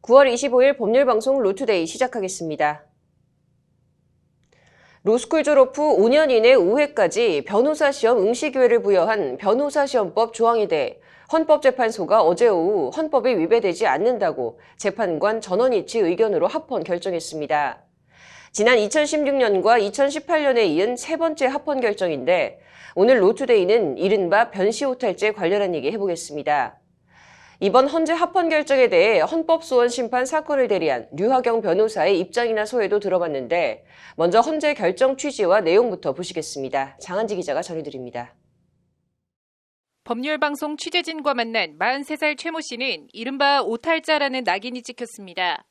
9월 25일 법률방송 로투데이 시작하겠습니다. 로스쿨 졸업 후 5년 이내 5회까지 변호사 시험 응시 기회를 부여한 변호사시험법 조항에 대해 헌법재판소가 어제 오후 헌법이 위배되지 않는다고 재판관 전원일치 의견으로 합헌 결정했습니다. 지난 2016년과 2018년에 이은 세 번째 합헌 결정인데 오늘 로투데이는 이른바 변시오탈죄 관련한 얘기 해보겠습니다. 이번 헌재 합헌 결정에 대해 헌법소원 심판 사건을 대리한 류하경 변호사의 입장이나 소회도 들어봤는데 먼저 헌재 결정 취지와 내용부터 보시겠습니다. 장한지 기자가 전해드립니다. 법률방송 취재진과 만난 43살 최모 씨는 이른바 오탈자라는 낙인이 찍혔습니다.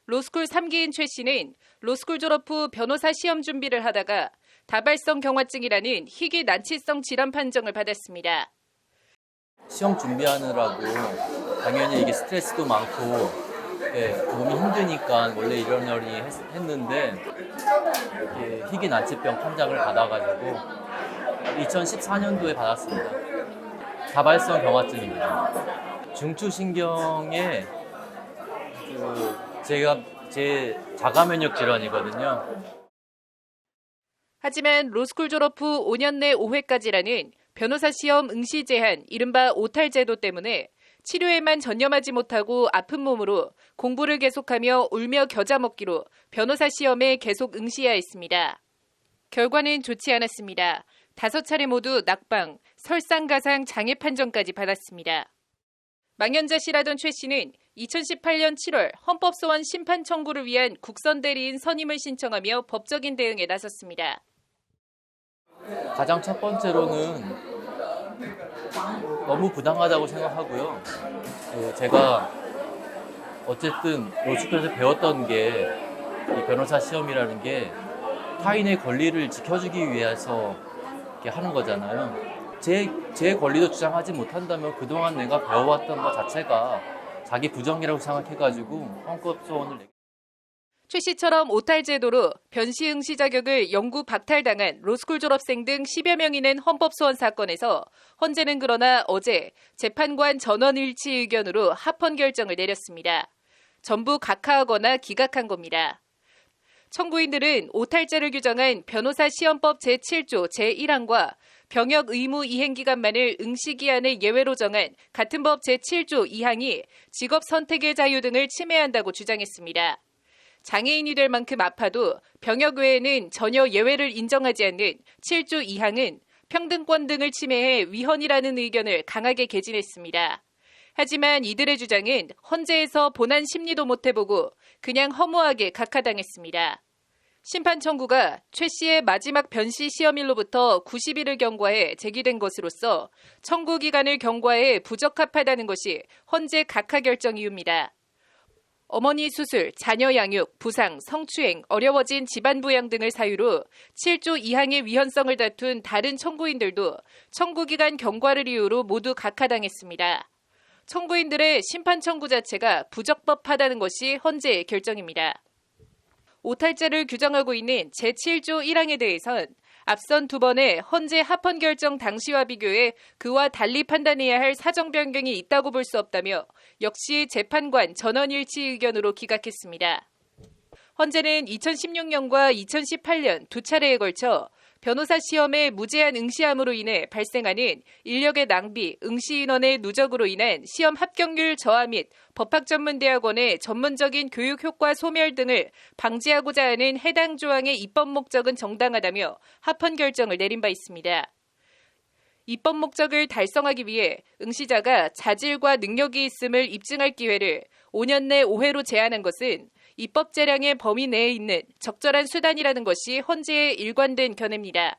로스쿨 3기인 최 씨는 로스쿨 졸업 후 변호사 시험 준비를 하다가 다발성 경화증이라는 희귀 난치성 질환 판정을 받았습니다. 시험 준비하느라고 당연히 이게 스트레스도 많고 몸이 힘드니까 원래 이러려니 했는데 이게 희귀 난치병 판정을 받아가지고 2014년도에 받았습니다. 다발성 경화증입니다. 중추신경에 제 자가 면역 질환이거든요. 하지만 로스쿨 졸업 후 5년 내 5회까지라는 변호사 시험 응시 제한, 이른바 오탈 제도 때문에 치료에만 전념하지 못하고 아픈 몸으로 공부를 계속하며 울며 겨자 먹기로 변호사 시험에 계속 응시해야 했습니다. 결과는 좋지 않았습니다. 5차례 모두 낙방, 설상가상 장애 판정까지 받았습니다. 망연자실하던 최 씨는 2018년 7월 헌법소원 심판 청구를 위한 국선 대리인 선임을 신청하며 법적인 대응에 나섰습니다. 가장 첫 번째로는 너무 부당하다고 생각하고요. 제가 어쨌든 로스쿨에서 배웠던 게 이 변호사 시험이라는 게 타인의 권리를 지켜주기 위해서 이렇게 하는 거잖아요. 제 권리도 주장하지 못한다면 그동안 내가 배워왔던 것 자체가 자기 부정이라고 생각해가지고 헌법소원을 최 씨처럼 오탈 제도로 변시 응시 자격을 영구 박탈당한 로스쿨 졸업생 등 10여 명이 낸 헌법소원 사건에서 헌재는 그러나 어제 재판관 전원일치 의견으로 합헌 결정을 내렸습니다. 전부 각하하거나 기각한 겁니다. 청구인들은 오탈죄를 규정한 변호사 시험법 제7조 제1항과 병역 의무 이행기간만을 응시기한의 예외로 정한 같은 법 제7조 2항이 직업 선택의 자유 등을 침해한다고 주장했습니다. 장애인이 될 만큼 아파도 병역 외에는 전혀 예외를 인정하지 않는 7조 2항은 평등권 등을 침해해 위헌이라는 의견을 강하게 개진했습니다. 하지만 이들의 주장은 헌재에서 본안 심리도 못 해보고 그냥 허무하게 각하당했습니다. 심판 청구가 최 씨의 마지막 변시 시험일로부터 90일을 경과해 제기된 것으로서 청구 기간을 경과해 부적합하다는 것이 헌재 각하 결정 이유입니다. 어머니 수술, 자녀 양육, 부상, 성추행, 어려워진 집안 부양 등을 사유로 7조 2항의 위헌성을 다툰 다른 청구인들도 청구기간 경과를 이유로 모두 각하당했습니다. 청구인들의 심판 청구 자체가 부적법하다는 것이 헌재의 결정입니다. 오탈죄를 규정하고 있는 제7조 1항에 대해선 앞선 두 번의 헌재 합헌 결정 당시와 비교해 그와 달리 판단해야 할 사정 변경이 있다고 볼 수 없다며 역시 재판관 전원일치 의견으로 기각했습니다. 헌재는 2016년과 2018년 두 차례에 걸쳐 변호사 시험에 무제한 응시함으로 인해 발생하는 인력의 낭비, 응시 인원의 누적으로 인한 시험 합격률 저하 및 법학전문대학원의 전문적인 교육 효과 소멸 등을 방지하고자 하는 해당 조항의 입법 목적은 정당하다며 합헌 결정을 내린 바 있습니다. 입법 목적을 달성하기 위해 응시자가 자질과 능력이 있음을 입증할 기회를 5년 내 5회로 제한한 것은 입법 재량의 범위 내에 있는 적절한 수단이라는 것이 헌재의 일관된 견해입니다.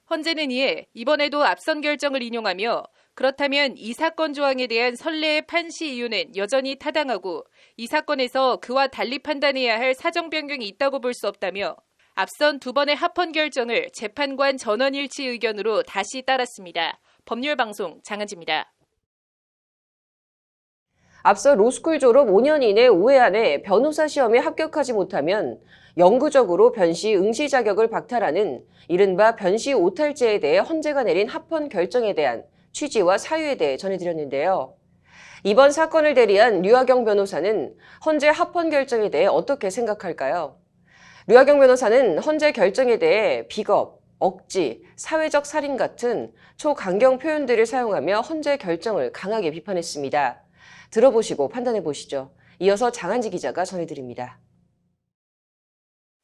헌재는 이에 이번에도 앞선 결정을 인용하며 그렇다면 이 사건 조항에 대한 선례의 판시 이유는 여전히 타당하고 이 사건에서 그와 달리 판단해야 할 사정 변경이 있다고 볼 수 없다며 앞선 두 번의 합헌 결정을 재판관 전원일치 의견으로 다시 따랐습니다. 법률방송 장한지입니다. 앞서 로스쿨 졸업 5년 이내 5회 안에 변호사 시험에 합격하지 못하면 영구적으로 변시 응시 자격을 박탈하는 이른바 변시 오탈죄에 대해 헌재가 내린 합헌 결정에 대한 취지와 사유에 대해 전해드렸는데요. 이번 사건을 대리한 류하경 변호사는 헌재 합헌 결정에 대해 어떻게 생각할까요? 류하경 변호사는 헌재 결정에 대해 비겁, 억지, 사회적 살인 같은 초강경 표현들을 사용하며 헌재 결정을 강하게 비판했습니다. 들어보시고 판단해 보시죠. 이어서 장한지 기자가 전해드립니다.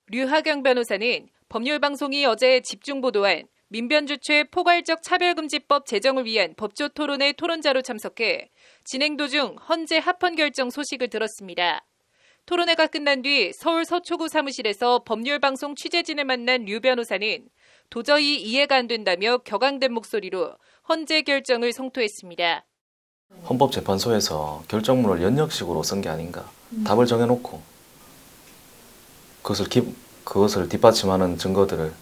류하경 변호사는 법률방송이 어제 집중 보도한 민변주최 포괄적 차별금지법 제정을 위한 법조 토론회 토론자로 참석해 진행 도중 헌재 합헌 결정 소식을 들었습니다. 토론회가 끝난 뒤 서울 서초구 사무실에서 법률방송 취재진을 만난 류 변호사는 도저히 이해가 안 된다며 격앙된 목소리로 헌재 결정을 성토했습니다. 헌법재판소에서 결정문을 연역식으로 쓴 게 아닌가. 답을 정해놓고 그것을 뒷받침하는 증거들을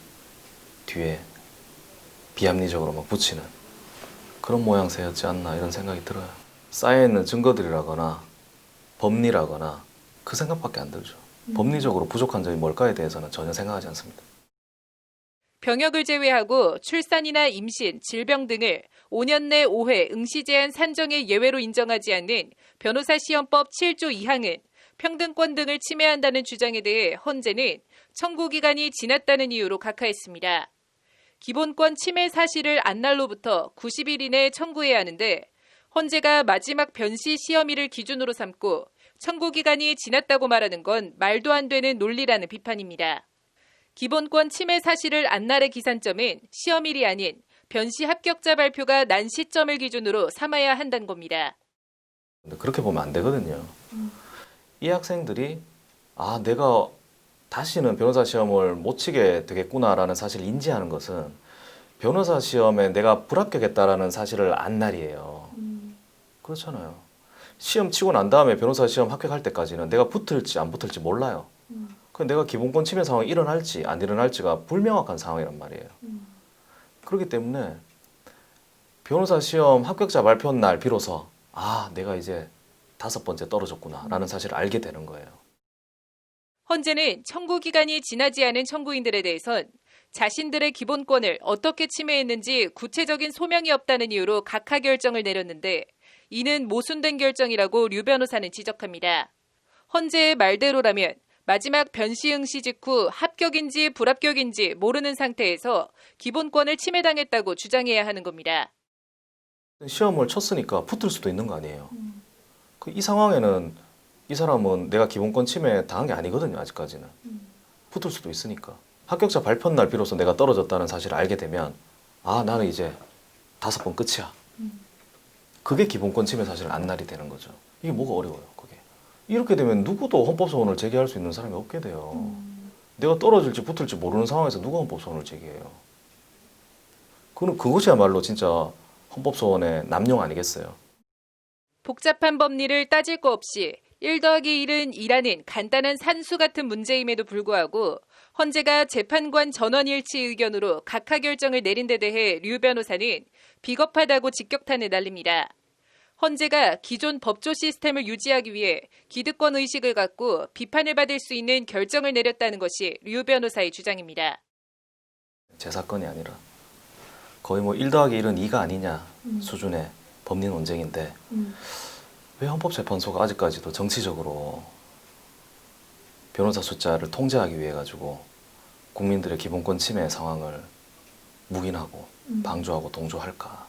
뒤에 비합리적으로 막 붙이는 그런 모양새였지 않나 이런 생각이 들어요. 쌓여있는 증거들이라거나 법리라거나 그 생각밖에 안 들죠. 법리적으로 부족한 점이 뭘까에 대해서는 전혀 생각하지 않습니다. 병역을 제외하고 출산이나 임신, 질병 등을 5년 내 5회 응시 제한 산정의 예외로 인정하지 않는 변호사 시험법 7조 2항은 평등권 등을 침해한다는 주장에 대해 헌재는 청구 기간이 지났다는 이유로 각하했습니다. 기본권 침해 사실을 안 날로부터 90일 이내에 청구해야 하는데 헌재가 마지막 변시 시험일을 기준으로 삼고 청구 기간이 지났다고 말하는 건 말도 안 되는 논리라는 비판입니다. 기본권 침해 사실을 안 날의 기산점은 시험일이 아닌 변시 합격자 발표가 난 시점을 기준으로 삼아야 한다는 겁니다. 그렇게 보면 안 되거든요. 이 학생들이 내가 다시는 변호사 시험을 못 치게 되겠구나라는 사실을 인지하는 것은 변호사 시험에 내가 불합격했다라는 사실을 안 날이에요. 그렇잖아요. 시험 치고 난 다음에 변호사 시험 합격할 때까지는 내가 붙을지 안 붙을지 몰라요. 내가 기본권 침해 상황이 일어날지 안 일어날지가 불명확한 상황이란 말이에요. 그렇기 때문에 변호사 시험 합격자 발표 날 비로소 내가 이제 5번째 떨어졌구나 라는 사실을 알게 되는 거예요. 헌재는 청구 기간이 지나지 않은 청구인들에 대해선 자신들의 기본권을 어떻게 침해했는지 구체적인 소명이 없다는 이유로 각하 결정을 내렸는데 이는 모순된 결정이라고 류 변호사는 지적합니다. 헌재의 말대로라면 마지막 변시 응시 직후 합격인지 불합격인지 모르는 상태에서 기본권을 침해당했다고 주장해야 하는 겁니다. 시험을 쳤으니까 붙을 수도 있는 거 아니에요. 이 상황에는 이 사람은 내가 기본권 침해 당한 게 아니거든요. 아직까지는. 붙을 수도 있으니까. 합격자 발표 날 비로소 내가 떨어졌다는 사실을 알게 되면 나는 이제 5번 끝이야. 그게 기본권 침해 사실을 안 날이 되는 거죠. 이게 뭐가 어려워요. 그게. 이렇게 되면 누구도 헌법소원을 제기할 수 있는 사람이 없게 돼요. 내가 떨어질지 붙을지 모르는 상황에서 누가 헌법소원을 제기해요. 그것이야말로 진짜 헌법소원의 남용 아니겠어요. 복잡한 법리를 따질 거 없이 1 더하기 1은 2라는 간단한 산수 같은 문제임에도 불구하고 헌재가 재판관 전원일치 의견으로 각하 결정을 내린 데 대해 류 변호사는 비겁하다고 직격탄을 날립니다. 헌재가 기존 법조 시스템을 유지하기 위해 기득권 의식을 갖고 비판을 받을 수 있는 결정을 내렸다는 것이 류 변호사의 주장입니다. 제 사건이 아니라 거의 1 더하기 1은 2가 아니냐 수준의 법리 논쟁인데 왜 헌법재판소가 아직까지도 정치적으로 변호사 숫자를 통제하기 위해 가지고 국민들의 기본권 침해 상황을 묵인하고 방조하고 동조할까?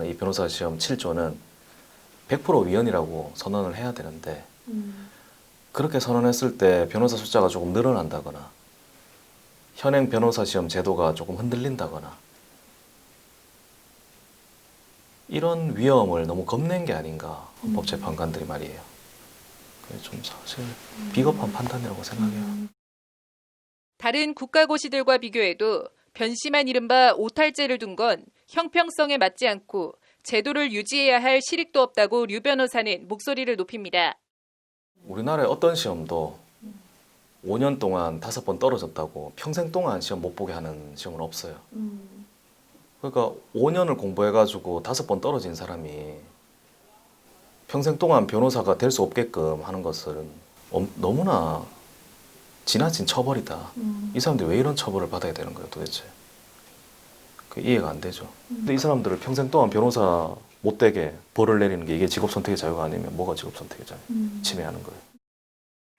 이 변호사 시험 7조는 100% 위헌이라고 선언을 해야 되는데 그렇게 선언했을 때 변호사 숫자가 조금 늘어난다거나 현행 변호사 시험 제도가 조금 흔들린다거나 이런 위험을 너무 겁낸 게 아닌가 헌법재판관들이 말이에요. 그게 좀 사실 비겁한 판단이라고 생각해요. 다른 국가고시들과 비교해도 변심한 이른바 오탈제를 둔 건 형평성에 맞지 않고 제도를 유지해야 할 실익도 없다고 류 변호사는 목소리를 높입니다. 우리나라의 어떤 시험도 5년 동안 5번 떨어졌다고 평생 동안 시험 못 보게 하는 시험은 없어요. 그러니까 5년을 공부해가지고 5번 떨어진 사람이 평생 동안 변호사가 될 수 없게끔 하는 것은 너무나 지나친 처벌이다. 이 사람들이 왜 이런 처벌을 받아야 되는 거예요 도대체. 이해가 안 되죠. 근데 이 사람들을 평생 동안 변호사 못되게 벌을 내리는 게 이게 직업 선택의 자유가 아니면 뭐가 직업 선택의 자유 침해하는 거예요.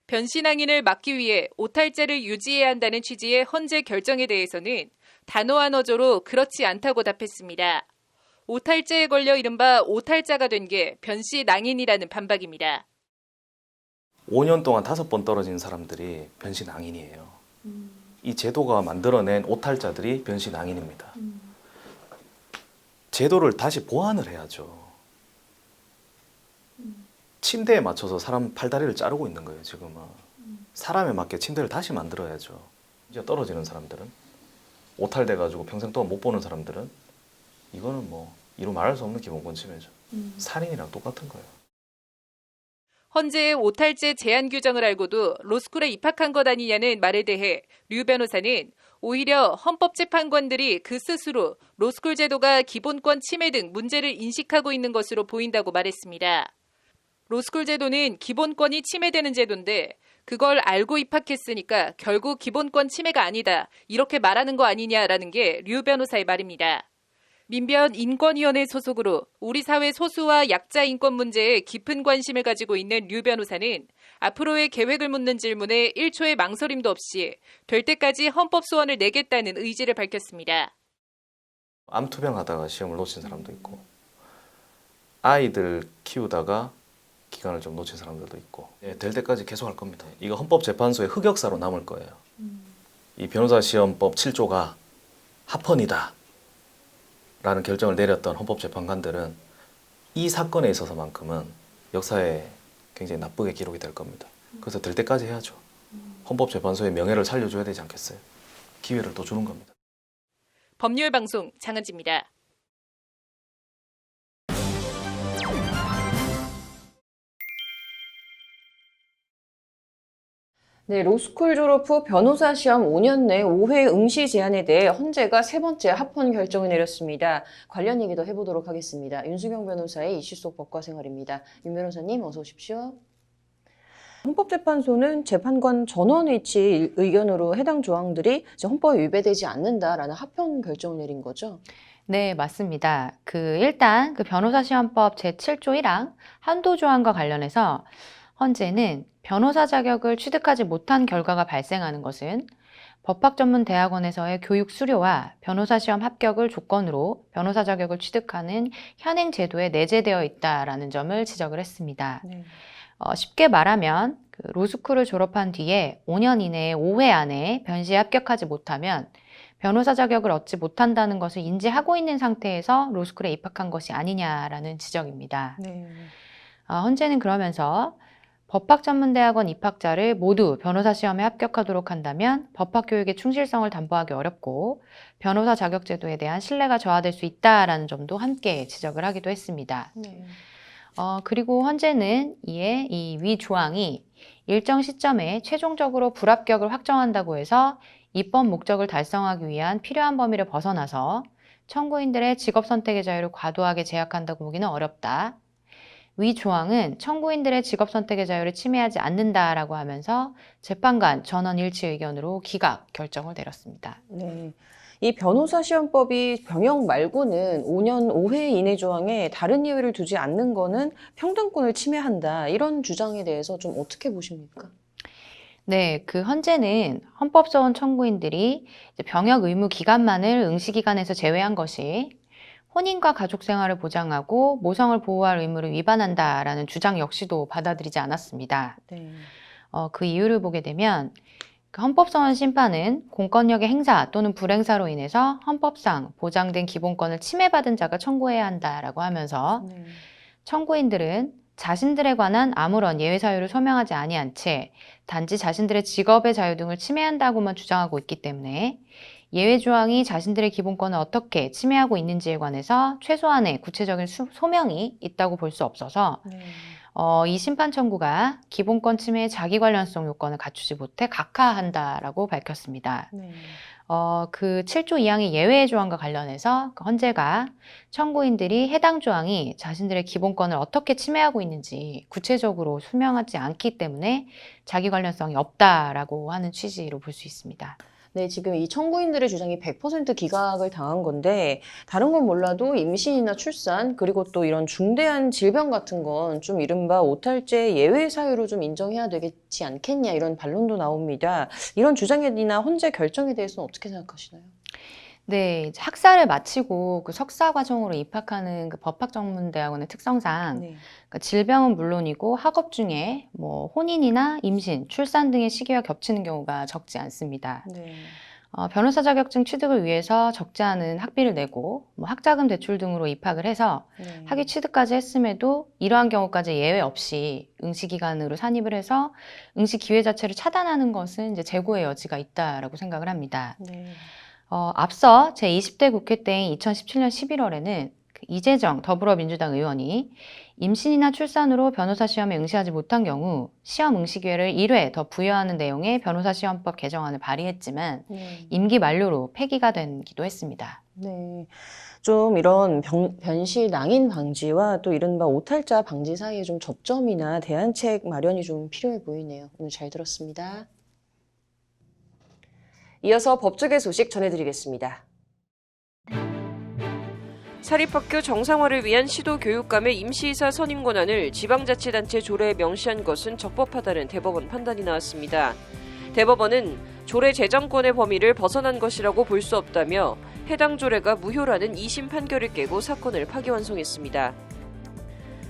변신 항의를 막기 위해 오탈자를 유지해야 한다는 취지의 헌재 결정에 대해서는 단호한 어조로 그렇지 않다고 답했습니다. 오탈자에 걸려 이른바 오탈자가 된 게 변씨 낭인이라는 반박입니다. 5년 동안 5번 떨어진 사람들이 변신 낭인이에요. 이 제도가 만들어낸 오탈자들이 변신 낭인입니다. 제도를 다시 보완을 해야죠. 침대에 맞춰서 사람 팔다리를 자르고 있는 거예요, 지금은. 사람에 맞게 침대를 다시 만들어야죠. 이제 떨어지는 사람들은, 오탈돼가지고 평생 동안 못 보는 사람들은, 이거는 뭐 이루 말할 수 없는 기본권 침해죠. 살인이랑 똑같은 거예요. 헌재의 오탈제 제한 규정을 알고도 로스쿨에 입학한 것 아니냐는 말에 대해 류 변호사는 오히려 헌법재판관들이 그 스스로 로스쿨 제도가 기본권 침해 등 문제를 인식하고 있는 것으로 보인다고 말했습니다. 로스쿨 제도는 기본권이 침해되는 제도인데 그걸 알고 입학했으니까 결국 기본권 침해가 아니다 이렇게 말하는 거 아니냐라는 게 류 변호사의 말입니다. 민변 인권위원회 소속으로 우리 사회 소수와 약자 인권 문제에 깊은 관심을 가지고 있는 류 변호사는 앞으로의 계획을 묻는 질문에 1초의 망설임도 없이 될 때까지 헌법 소원을 내겠다는 의지를 밝혔습니다. 암투병 하다가 시험을 놓친 사람도 있고, 아이들 키우다가 기간을 좀 놓친 사람들도 있고, 될 때까지 계속 할 겁니다. 이거 헌법재판소의 흑역사로 남을 거예요. 이 변호사 시험법 7조가 합헌이다 라는 결정을 내렸던 헌법재판관들은 이 사건에 있어서만큼은 역사에 굉장히 나쁘게 기록이 될 겁니다. 그래서 될 때까지 해야죠. 헌법재판소의 명예를 살려줘야 되지 않겠어요? 기회를 또 주는 겁니다. 법률방송 장은지입니다. 네, 로스쿨 졸업 후 변호사 시험 5년 내 5회 응시 제한에 대해 헌재가 3번째 합헌 결정을 내렸습니다. 관련 얘기도 해보도록 하겠습니다. 윤수경 변호사의 이슈 속 법과 생활입니다. 윤 변호사님 어서 오십시오. 헌법재판소는 재판관 전원일치 의견으로 해당 조항들이 헌법에 위배되지 않는다라는 합헌 결정을 내린 거죠? 네, 맞습니다. 일단 변호사 시험법 제7조 1항 한도 조항과 관련해서 헌재는 변호사 자격을 취득하지 못한 결과가 발생하는 것은 법학전문대학원에서의 교육 수료와 변호사 시험 합격을 조건으로 변호사 자격을 취득하는 현행 제도에 내재되어 있다라는 점을 지적을 했습니다. 네. 쉽게 말하면 로스쿨을 졸업한 뒤에 5년 이내에 5회 안에 변시에 합격하지 못하면 변호사 자격을 얻지 못한다는 것을 인지하고 있는 상태에서 로스쿨에 입학한 것이 아니냐라는 지적입니다. 네. 헌재는 그러면서 법학전문대학원 입학자를 모두 변호사 시험에 합격하도록 한다면 법학교육의 충실성을 담보하기 어렵고 변호사 자격제도에 대한 신뢰가 저하될 수 있다라는 점도 함께 지적을 하기도 했습니다. 네. 그리고 헌재는 이에 이 위 조항이 일정 시점에 최종적으로 불합격을 확정한다고 해서 입법 목적을 달성하기 위한 필요한 범위를 벗어나서 청구인들의 직업 선택의 자유를 과도하게 제약한다고 보기는 어렵다. 위 조항은 청구인들의 직업 선택의 자유를 침해하지 않는다라고 하면서 재판관 전원 일치 의견으로 기각 결정을 내렸습니다. 네. 이 변호사 시험법이 병역 말고는 5년 5회 이내 조항에 다른 예외를 두지 않는 거는 평등권을 침해한다. 이런 주장에 대해서 좀 어떻게 보십니까? 네, 헌재는 헌법소원 청구인들이 이제 병역 의무 기간만을 응시 기간에서 제외한 것이 혼인과 가족 생활을 보장하고 모성을 보호할 의무를 위반한다라는 주장 역시도 받아들이지 않았습니다. 네. 그 이유를 보게 되면 헌법소원 심판은 공권력의 행사 또는 불행사로 인해서 헌법상 보장된 기본권을 침해받은 자가 청구해야 한다라고 하면서 네. 청구인들은 자신들에 관한 아무런 예외 사유를 소명하지 아니한 채 단지 자신들의 직업의 자유 등을 침해한다고만 주장하고 있기 때문에 예외 조항이 자신들의 기본권을 어떻게 침해하고 있는지에 관해서 최소한의 구체적인 소명이 있다고 볼 수 없어서 네. 이 심판 청구가 기본권 침해의 자기 관련성 요건을 갖추지 못해 각하한다라고 밝혔습니다. 네. 7조 2항의 예외 조항과 관련해서 헌재가 청구인들이 해당 조항이 자신들의 기본권을 어떻게 침해하고 있는지 구체적으로 설명하지 않기 때문에 자기 관련성이 없다라고 하는 취지로 볼 수 있습니다. 네, 지금 이 청구인들의 주장이 100% 기각을 당한 건데 다른 건 몰라도 임신이나 출산 그리고 또 이런 중대한 질병 같은 건 좀 이른바 오탈제 예외 사유로 좀 인정해야 되겠지 않겠냐 이런 반론도 나옵니다. 이런 주장이나 헌재 결정에 대해서는 어떻게 생각하시나요? 네, 이제 학사를 마치고 그 석사 과정으로 입학하는 그 법학전문대학원의 특성상 네. 그러니까 질병은 물론이고 학업 중에 뭐 혼인이나 임신, 출산 등의 시기와 겹치는 경우가 적지 않습니다. 네. 변호사 자격증 취득을 위해서 적지 않은 학비를 내고 뭐 학자금 대출 등으로 입학을 해서 네. 학위 취득까지 했음에도 이러한 경우까지 예외 없이 응시기간으로 산입을 해서 응시 기회 자체를 차단하는 것은 이제 재고의 여지가 있다라고 생각을 합니다. 네. 앞서 제20대 국회 때인 2017년 11월에는 이재정 더불어민주당 의원이 임신이나 출산으로 변호사 시험에 응시하지 못한 경우 시험 응시 기회를 1회 더 부여하는 내용의 변호사 시험법 개정안을 발의했지만 네. 임기 만료로 폐기가 되기도 했습니다. 네. 좀 이런 변실 낭인 방지와 또 이른바 오탈자 방지 사이에 좀 접점이나 대안책 마련이 좀 필요해 보이네요. 오늘 잘 들었습니다. 이어서 법조계 소식 전해드리겠습니다. 사립학교 정상화를 위한 시도 교육감의 임시이사 선임 권한을 지방자치단체 조례에 명시한 것은 적법하다는 대법원 판단이 나왔습니다. 대법원은 조례 제정권의 범위를 벗어난 것이라고 볼 수 없다며 해당 조례가 무효라는 2심 판결을 깨고 사건을 파기환송했습니다.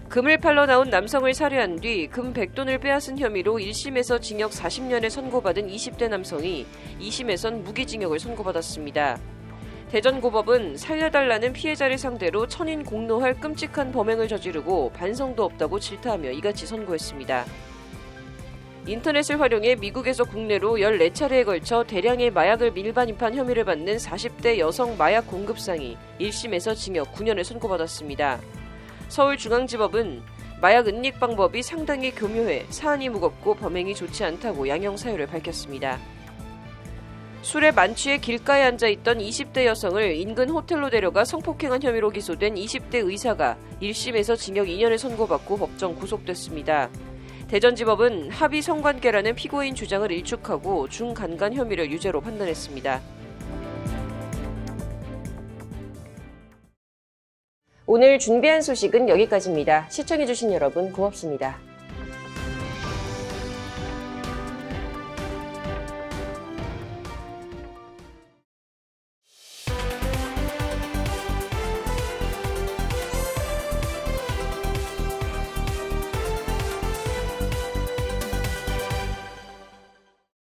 금을 팔러 나온 남성을 살해한 뒤 금 100돈을 빼앗은 혐의로 1심에서 징역 40년에 선고받은 20대 남성이 2심에선 무기징역을 선고받았습니다. 대전고법은 살려달라는 피해자를 상대로 천인 공노할 끔찍한 범행을 저지르고 반성도 없다고 질타하며 이같이 선고했습니다. 인터넷을 활용해 미국에서 국내로 14차례에 걸쳐 대량의 마약을 밀반입한 혐의를 받는 40대 여성 마약 공급상이 1심에서 징역 9년을 선고받았습니다. 서울중앙지법은 마약 은닉 방법이 상당히 교묘해 사안이 무겁고 범행이 좋지 않다고 양형 사유를 밝혔습니다. 술에 만취해 길가에 앉아있던 20대 여성을 인근 호텔로 데려가 성폭행한 혐의로 기소된 20대 의사가 1심에서 징역 2년을 선고받고 법정 구속됐습니다. 대전지법은 합의 성관계라는 피고인 주장을 일축하고 중간간 혐의를 유죄로 판단했습니다. 오늘 준비한 소식은 여기까지입니다. 시청해주신 여러분 고맙습니다.